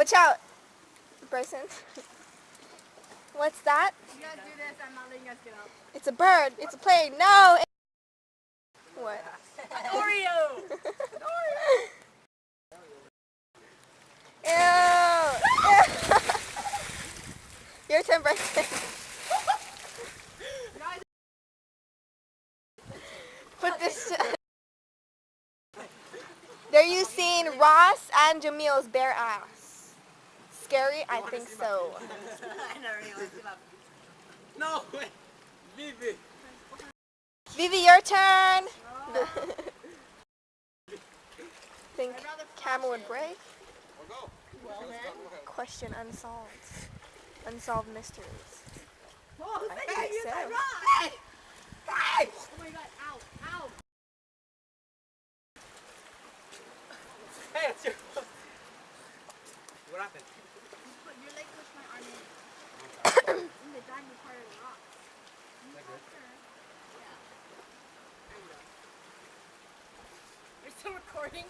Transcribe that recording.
Watch out, Bryson. What's that? You guys do this, I'm not letting you guys get up. It's a bird. It's a plane. No. What? Oreo! Ew. Your turn, Bryson. Put this. There you seen Ross and Jamil's bare ass. Scary? I think so. No, wait. Vivi. Vivi, your turn. Think camera would break? Well then. Question unsolved. Unsolved mysteries. Oh, I think so. Oh my god, ow, ow. Hey, it's your... What happened? Your leg pushed my arm in. In the diamond part of the rock. Yeah. Are you still recording?